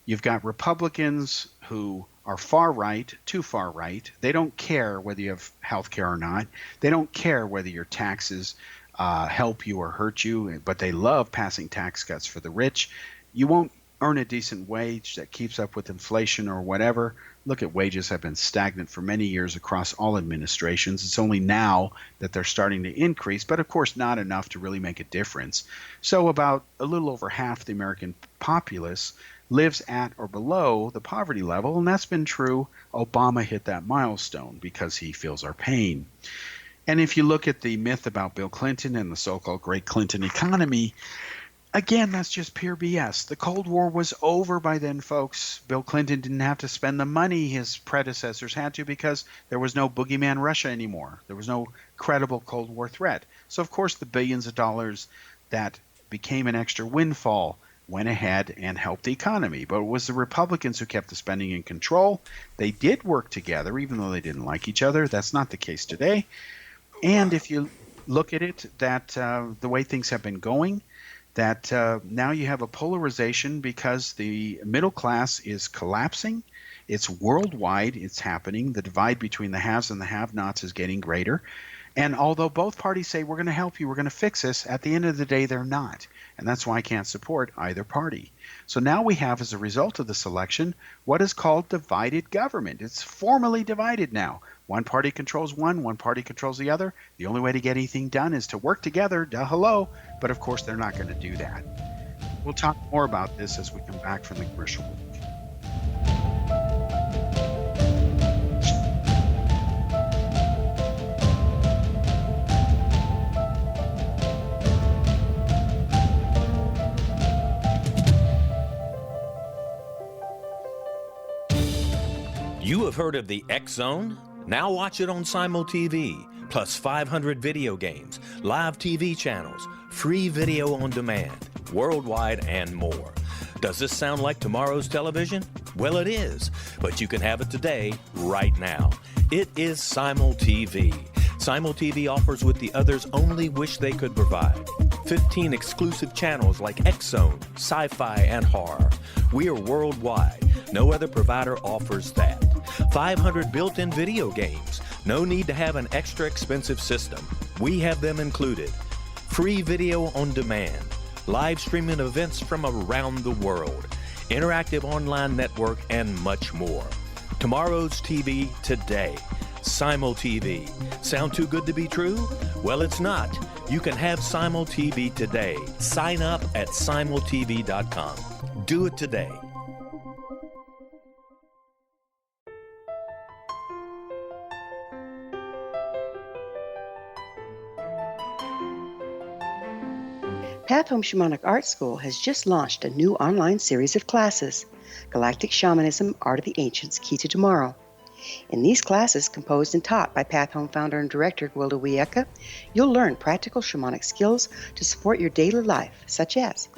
You've got Republicans who are far right, too far right. They don't care whether you have health care or not. They don't care whether your taxes help you or hurt you, but they love passing tax cuts for the rich. You won't earn a decent wage that keeps up with inflation or whatever. Look at wages have been stagnant for many years across all administrations. It's only now that they're starting to increase, but of course not enough to really make a difference. So about a little over half the American populace lives at or below the poverty level, and that's been true. Obama hit that milestone because he feels our pain. And if you look at the myth about Bill Clinton and the so-called Great Clinton economy, again, that's just pure BS. The Cold War was over by then, folks. Bill Clinton didn't have to spend the money his predecessors had to because there was no boogeyman Russia anymore. There was no credible Cold War threat. So, of course, the billions of dollars that became an extra windfall went ahead and helped the economy. But it was the Republicans who kept the spending in control. They did work together, even though they didn't like each other. That's not the case today. And if you look at it, that the way things have been going, that now you have a polarization because the middle class is collapsing. It's worldwide. It's happening. The divide between the haves and the have-nots is getting greater. And although both parties say, we're going to help you, we're going to fix this, at the end of the day, they're not. And that's why I can't support either party. So now we have, as a result of this election, what is called divided government. It's formally divided now. One party controls one party controls the other. The only way to get anything done is to work together, hello, but of course they're not going to do that. We'll talk more about this as we come back from the commercial break. You have heard of the X Zone? Now watch it on Simul TV, plus 500 video games, live TV channels, free video on demand, worldwide, and more. Does this sound like tomorrow's television? Well, it is, but you can have it today, right now. It is Simul TV. Simul TV offers what the others only wish they could provide. 15 exclusive channels like X Zone, sci-fi, and horror. We are worldwide. No other provider offers that. 500 built-in video games. No need to have an extra expensive system. We have them included. Free video on demand. Live streaming events from around the world. Interactive online network, and much more. Tomorrow's TV today. Simul TV. Sound too good to be true? Well, it's not. You can have Simul TV today. Sign up at simultv.com. Do it today. Path Home Shamanic Art School has just launched a new online series of classes, Galactic Shamanism, Art of the Ancients, Key to Tomorrow. In these classes, composed and taught by Path Home founder and director Gwilda Wiyaka, you'll learn practical shamanic skills to support your daily life, such as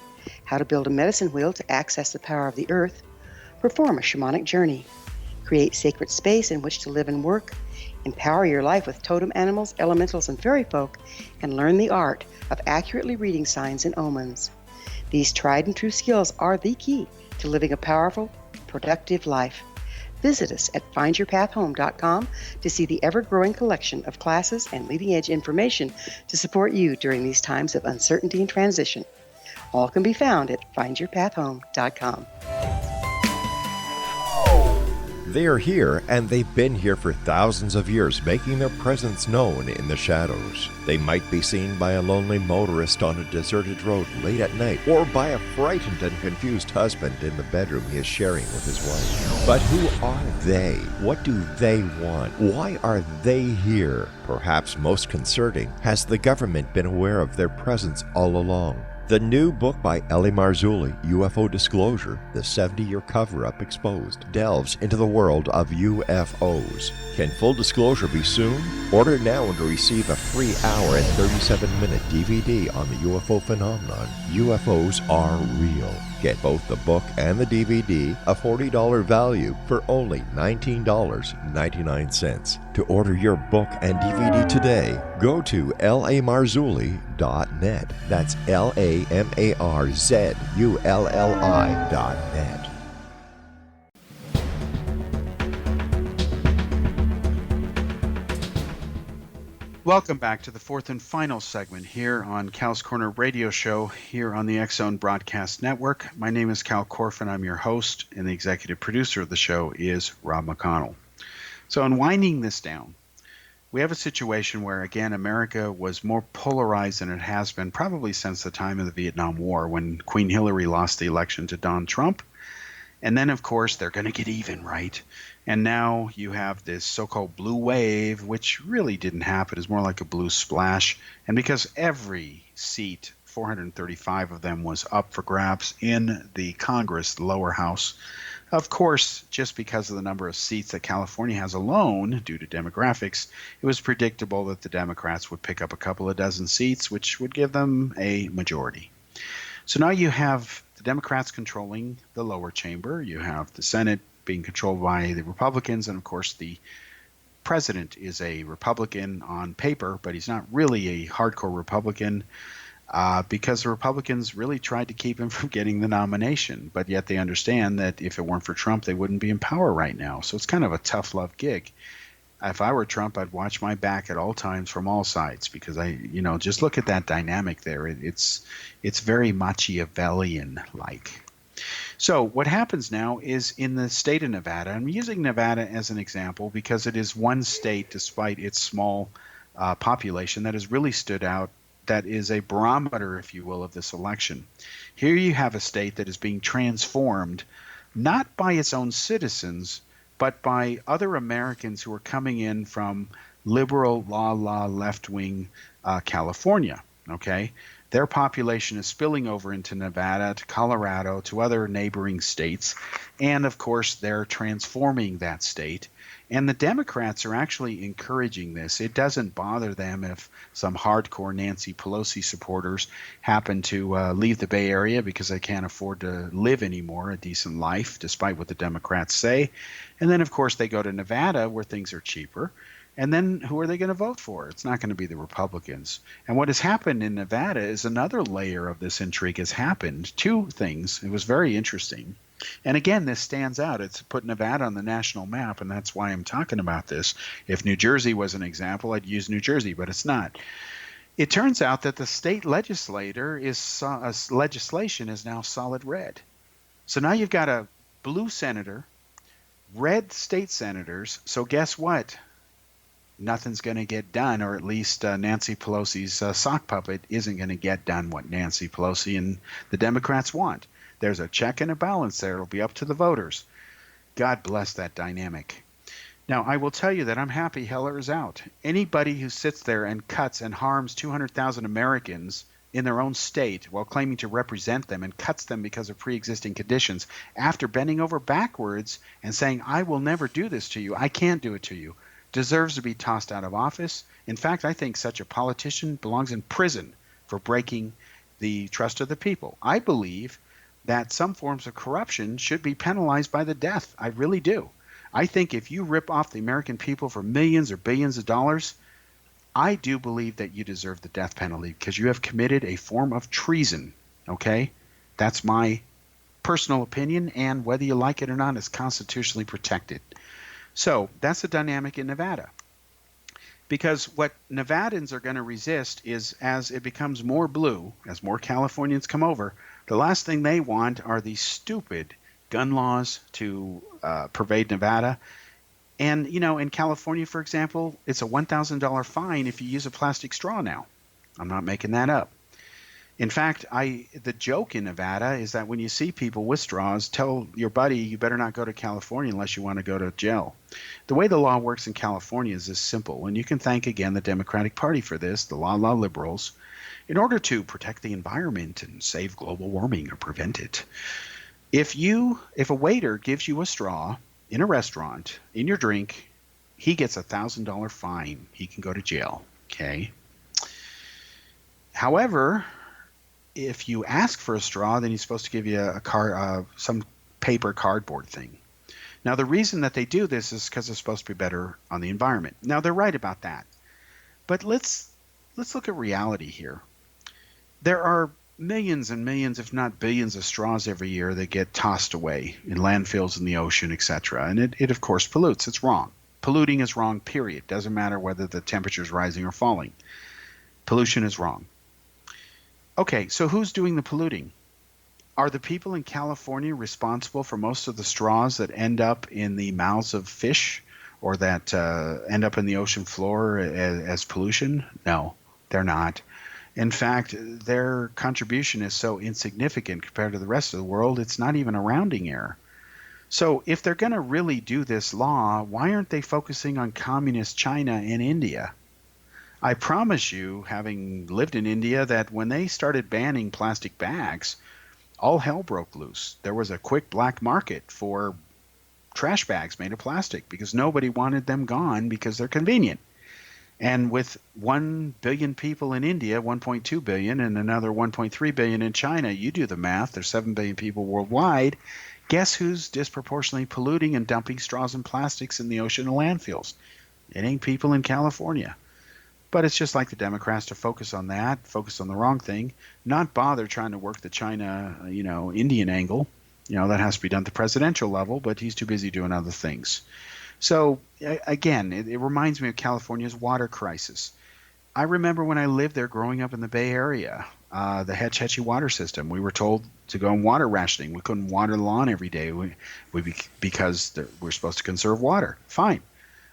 how to build a medicine wheel to access the power of the earth, perform a shamanic journey, create sacred space in which to live and work, empower your life with totem animals, elementals, and fairy folk, and learn the art of accurately reading signs and omens. These tried and true skills are the key to living a powerful, productive life. Visit us at findyourpathhome.com to see the ever-growing collection of classes and leading-edge information to support you during these times of uncertainty and transition. All can be found at findyourpathhome.com. They are here, and they've been here for thousands of years, making their presence known in the shadows. They might be seen by a lonely motorist on a deserted road late at night, or by a frightened and confused husband in the bedroom he is sharing with his wife. But who are they? What do they want? Why are they here? Perhaps most concerning, has the government been aware of their presence all along? The new book by L.A. Marzulli, UFO Disclosure, The 70-Year Cover-Up Exposed, delves into the world of UFOs. Can full disclosure be soon? Order now and receive a free hour and 37-minute DVD on the UFO phenomenon. UFOs are real. Get both the book and the DVD, a $40 value, for only $19.99. To order your book and DVD today, go to lamarzulli.net. That's LAMARZULLI.net. Welcome back to the fourth and final segment here on Cal's Corner Radio Show here on the X-Zone Broadcast Network. My name is Kal Korff, and I'm your host, and the executive producer of the show is Rob McConnell. So in winding this down, we have a situation where, again, America was more polarized than it has been probably since the time of the Vietnam War, when Queen Hillary lost the election to Donald Trump. And then, of course, they're going to get even, right? And now you have this so-called blue wave, which really didn't happen. It's more like a blue splash. And because every seat, 435 of them, was up for grabs in the Congress, the lower house, of course, just because of the number of seats that California has alone, due to demographics, it was predictable that the Democrats would pick up a couple of dozen seats, which would give them a majority. So now you have the Democrats controlling the lower chamber. You have the Senate being controlled by the Republicans, and of course the president is a Republican on paper, but he's not really a hardcore Republican because the Republicans really tried to keep him from getting the nomination, but yet they understand that if it weren't for Trump, they wouldn't be in power right now. So it's kind of a tough love gig. If I were Trump, I'd watch my back at all times from all sides, because just look at that dynamic there. It's very Machiavellian-like. So what happens now is in the state of Nevada, I'm using Nevada as an example because it is one state, despite its small population, that has really stood out, that is a barometer, if you will, of this election. Here you have a state that is being transformed, not by its own citizens, but by other Americans who are coming in from liberal, left-wing California, okay? Their population is spilling over into Nevada, to Colorado, to other neighboring states, and of course they're transforming that state. And the Democrats are actually encouraging this. It doesn't bother them if some hardcore Nancy Pelosi supporters happen to leave the Bay Area because they can't afford to live anymore a decent life, despite what the Democrats say. And then, of course, they go to Nevada where things are cheaper. And then who are they going to vote for? It's not going to be the Republicans. And what has happened in Nevada is another layer of this intrigue has happened. Two things. It was very interesting. And again, this stands out. It's put Nevada on the national map, and that's why I'm talking about this. If New Jersey was an example, I'd use New Jersey, but it's not. It turns out that the state legislation is now solid red. So now you've got a blue senator, red state senators. So guess what? Nothing's going to get done, or at least Nancy Pelosi's sock puppet isn't going to get done what Nancy Pelosi and the Democrats want. There's a check and a balance there. It'll be up to the voters. God bless that dynamic. Now, I will tell you that I'm happy Heller is out. Anybody who sits there and cuts and harms 200,000 Americans in their own state while claiming to represent them and cuts them because of pre-existing conditions after bending over backwards and saying, I will never do this to you, I can't do it to you, deserves to be tossed out of office. In fact, I think such a politician belongs in prison for breaking the trust of the people. I believe that some forms of corruption should be penalized by the death. I really do. I think if you rip off the American people for millions or billions of dollars, I do believe that you deserve the death penalty because you have committed a form of treason, okay? That's my personal opinion, and whether you like it or not, it's constitutionally protected. So that's the dynamic in Nevada. Because what Nevadans are going to resist is, as it becomes more blue, as more Californians come over, the last thing they want are these stupid gun laws to pervade Nevada. And, in California, for example, it's a $1,000 fine if you use a plastic straw now. I'm not making that up. In fact, the joke in Nevada is that when you see people with straws, tell your buddy you better not go to California unless you want to go to jail. The way the law works in California is this simple, and you can thank again the Democratic Party for this, the law liberals, in order to protect the environment and save global warming or prevent it. If a waiter gives you a straw in a restaurant in your drink, he gets a $1,000 fine. He can go to jail. Okay. However, if you ask for a straw, then he's supposed to give you some paper cardboard thing. Now, the reason that they do this is because it's supposed to be better on the environment. Now, they're right about that. But let's look at reality here. There are millions and millions, if not billions, of straws every year that get tossed away in landfills in the ocean, etc. And it of course pollutes. It's wrong. Polluting is wrong, period. Doesn't matter whether the temperature is rising or falling. Pollution is wrong. Okay, so who's doing the polluting? Are the people in California responsible for most of the straws that end up in the mouths of fish or that end up in the ocean floor as pollution? No, they're not. In fact, their contribution is so insignificant compared to the rest of the world, it's not even a rounding error. So if they're going to really do this law, why aren't they focusing on communist China and India? I promise you, having lived in India, that when they started banning plastic bags, all hell broke loose. There was a quick black market for trash bags made of plastic because nobody wanted them gone because they're convenient. And with 1 billion people in India, 1.2 billion, and another 1.3 billion in China, you do the math, there's 7 billion people worldwide. Guess who's disproportionately polluting and dumping straws and plastics in the ocean and landfills? It ain't people in California. But it's just like the Democrats to focus on that, focus on the wrong thing, not bother trying to work the China, Indian angle. That has to be done at the presidential level, but he's too busy doing other things. So, again, it reminds me of California's water crisis. I remember when I lived there growing up in the Bay Area, the Hetch Hetchy water system. We were told to go on water rationing. We couldn't water the lawn every day because we're supposed to conserve water. Fine.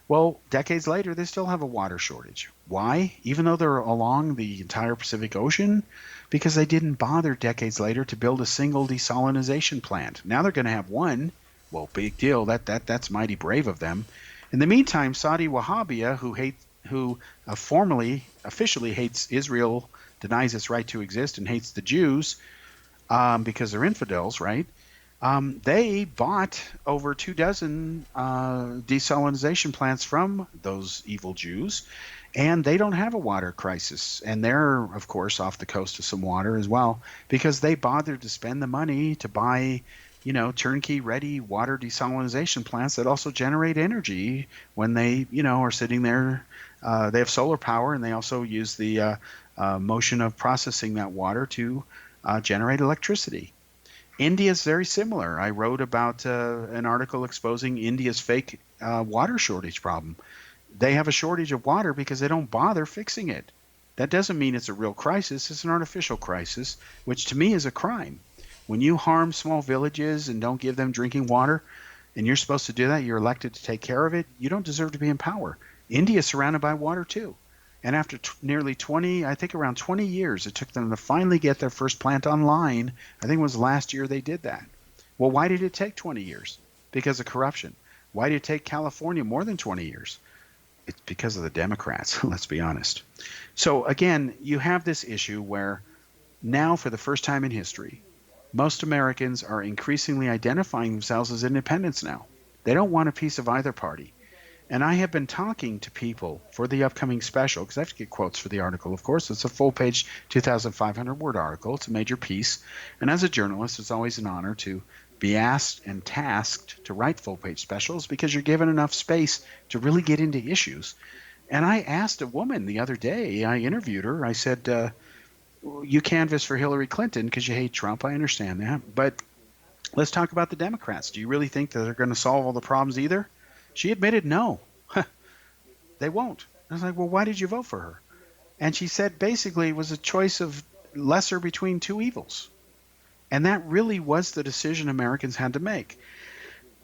Well, decades later, they still have a water shortage. Why? Even though they're along the entire Pacific Ocean? Because they didn't bother decades later to build a single desalinization plant. Now they're going to have one. Well, big deal. That's mighty brave of them. In the meantime, Saudi Wahhabia, who officially hates Israel, denies its right to exist, and hates the Jews because they're infidels, right? They bought over 24 desalinization plants from those evil Jews, and they don't have a water crisis. And they're, of course, off the coast of some water as well because they bothered to spend the money to buy, turnkey ready water desalinization plants that also generate energy when they, are sitting there. They have solar power, and they also use the motion of processing that water to generate electricity. India is very similar. I wrote about an article exposing India's fake water shortage problem. They have a shortage of water because they don't bother fixing it. That doesn't mean it's a real crisis. It's an artificial crisis, which to me is a crime. When you harm small villages and don't give them drinking water, and you're supposed to do that, you're elected to take care of it, you don't deserve to be in power. India is surrounded by water too. And after nearly 20, I think around 20 years, it took them to finally get their first plant online. I think it was last year they did that. Well, why did it take 20 years? Because of corruption. Why did it take California more than 20 years? It's because of the Democrats, let's be honest. So again, you have this issue where now for the first time in history, most Americans are increasingly identifying themselves as independents now. They don't want a piece of either party. And I have been talking to people for the upcoming special, because I have to get quotes for the article, of course. It's a full-page, 2,500-word article. It's a major piece. And as a journalist, it's always an honor to be asked and tasked to write full-page specials because you're given enough space to really get into issues. And I asked a woman the other day, I interviewed her. I said, you canvass for Hillary Clinton because you hate Trump. I understand that. But let's talk about the Democrats. Do you really think that they're going to solve all the problems either? She admitted no, they won't. I was like, well, why did you vote for her? And she said basically it was a choice of lesser between two evils. And that really was the decision Americans had to make.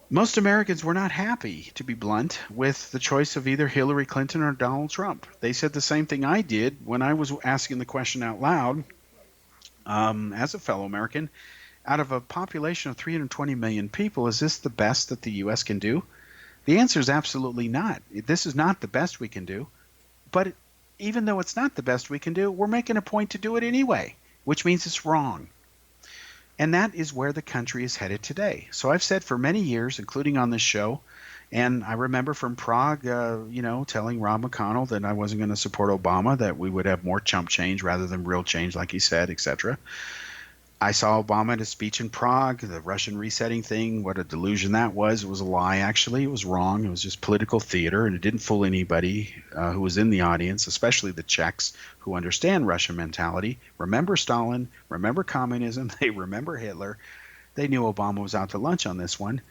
Most Americans were not happy, to be blunt, with the choice of either Hillary Clinton or Donald Trump. They said the same thing I did when I was asking the question out loud. As a fellow American, out of a population of 320 million people, is this the best that the U.S. can do? The answer is absolutely not. This is not the best we can do. But even though it's not the best we can do, we're making a point to do it anyway, which means it's wrong. And that is where the country is headed today. So I've said for many years, including on this show, and I remember from Prague, telling Rob McConnell that I wasn't going to support Obama, that we would have more chump change rather than real change, like he said, etc. I saw Obama at a speech in Prague, the Russian resetting thing, what a delusion that was. It was a lie, actually. It was wrong. It was just political theater, and it didn't fool anybody who was in the audience, especially the Czechs who understand Russian mentality, remember Stalin, remember communism, they remember Hitler. They knew Obama was out to lunch on this one.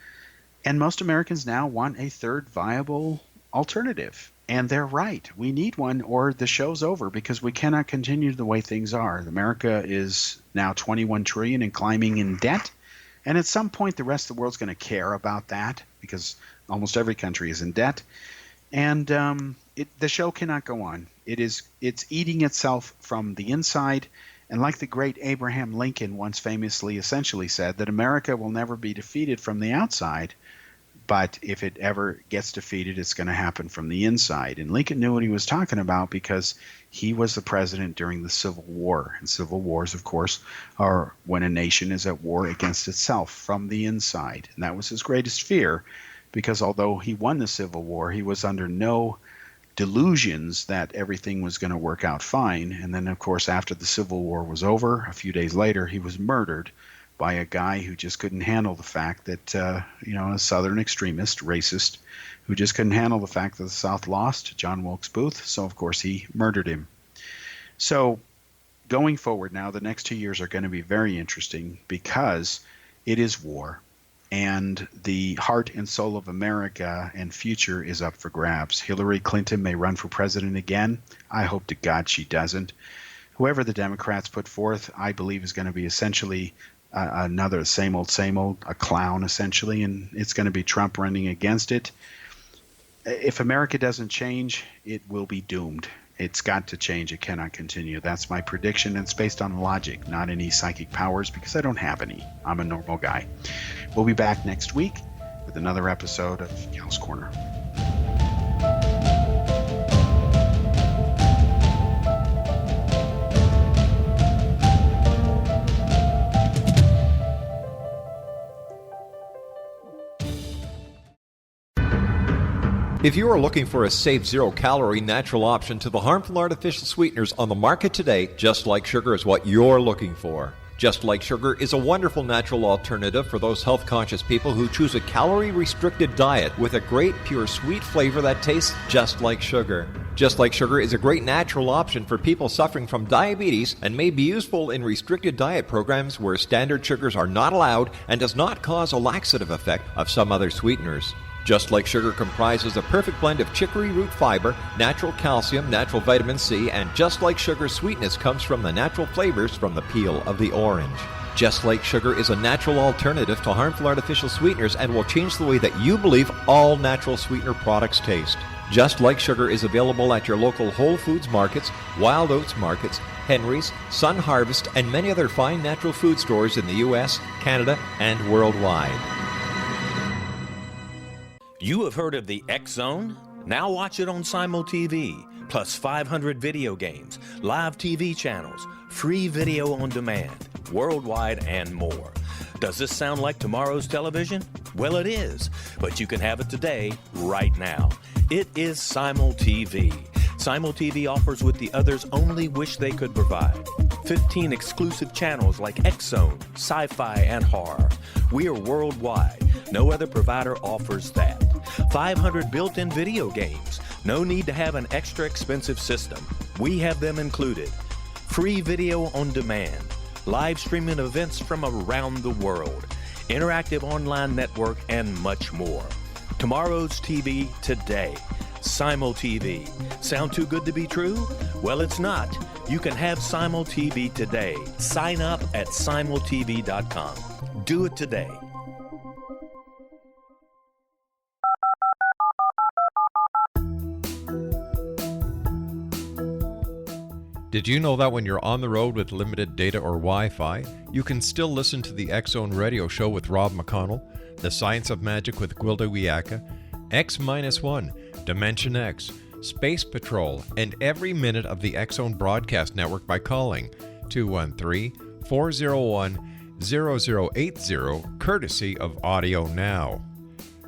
And most Americans now want a third viable alternative. And they're right. We need one, or the show's over, because we cannot continue the way things are. America is now $21 trillion and climbing in debt. And at some point, the rest of the world's going to care about that, because almost every country is in debt. And the show cannot go on. It's eating itself from the inside. And like the great Abraham Lincoln once famously essentially said, that America will never be defeated from the outside. But if it ever gets defeated, it's going to happen from the inside. And Lincoln knew what he was talking about, because he was the president during the Civil War. And civil wars, of course, are when a nation is at war against itself from the inside. And that was his greatest fear, because although he won the Civil War, he was under no delusions that everything was going to work out fine. And then, of course, after the Civil War was over, a few days later, he was murdered by a guy who just couldn't handle the fact that, a Southern extremist, racist, who just couldn't handle the fact that the South lost, John Wilkes Booth. So, of course, he murdered him. So going forward now, the next 2 years are going to be very interesting, because it is war. And the heart and soul of America and future is up for grabs. Hillary Clinton may run for president again. I hope to God she doesn't. Whoever the Democrats put forth, I believe, is going to be essentially another same old, a clown essentially, and it's going to be Trump running against it. If America doesn't change, it will be doomed. It's got to change. It cannot continue. That's my prediction, and it's based on logic, not any psychic powers, because I don't have any. I'm a normal guy. We'll be back next week with another episode of Kal's Corner. If you are looking for a safe, zero-calorie, natural option to the harmful artificial sweeteners on the market today, Just Like Sugar is what you're looking for. Just Like Sugar is a wonderful natural alternative for those health-conscious people who choose a calorie-restricted diet with a great, pure, sweet flavor that tastes just like sugar. Just Like Sugar is a great natural option for people suffering from diabetes and may be useful in restricted diet programs where standard sugars are not allowed and does not cause a laxative effect of some other sweeteners. Just Like Sugar comprises a perfect blend of chicory root fiber, natural calcium, natural vitamin C, and Just Like Sugar's sweetness comes from the natural flavors from the peel of the orange. Just Like Sugar is a natural alternative to harmful artificial sweeteners and will change the way that you believe all natural sweetener products taste. Just Like Sugar is available at your local Whole Foods markets, Wild Oats markets, Henry's, Sun Harvest, and many other fine natural food stores in the U.S., Canada, and worldwide. You have heard of the X Zone? Now watch it on Simul TV, plus 500 video games, live TV channels, free video on demand, worldwide, and more. Does this sound like tomorrow's television? Well, it is, but you can have it today, right now. It is Simul TV. Simul TV offers what the others only wish they could provide. 15 exclusive channels like X Zone, Sci-Fi, and Horror. We are worldwide. No other provider offers that. 500 built-in video games. No need to have an extra expensive system. We have them included. Free video on demand. Live streaming events from around the world. Interactive online network, and much more. Tomorrow's TV today. Simul TV. Sound too good to be true? Well, it's not. You can have Simul TV today. Sign up at simultv.com. Do it today. Did you know that when you're on the road with limited data or Wi-Fi, you can still listen to the X-Zone Radio Show with Rob McConnell, The Science of Magic with Gwilda Wiyaka, X-1, Dimension X, Space Patrol, and every minute of the X-Zone broadcast network by calling 213-401-0080, courtesy of Audio Now.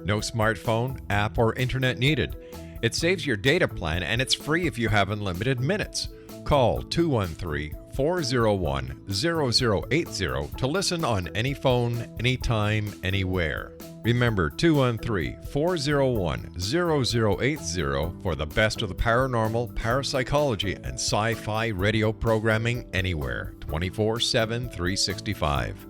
No smartphone, app, or internet needed. It saves your data plan and it's free if you have unlimited minutes. Call 213-401-0080 to listen on any phone, anytime, anywhere. Remember 213-401-0080 for the best of the paranormal, parapsychology, and sci-fi radio programming anywhere, 24/7, 365.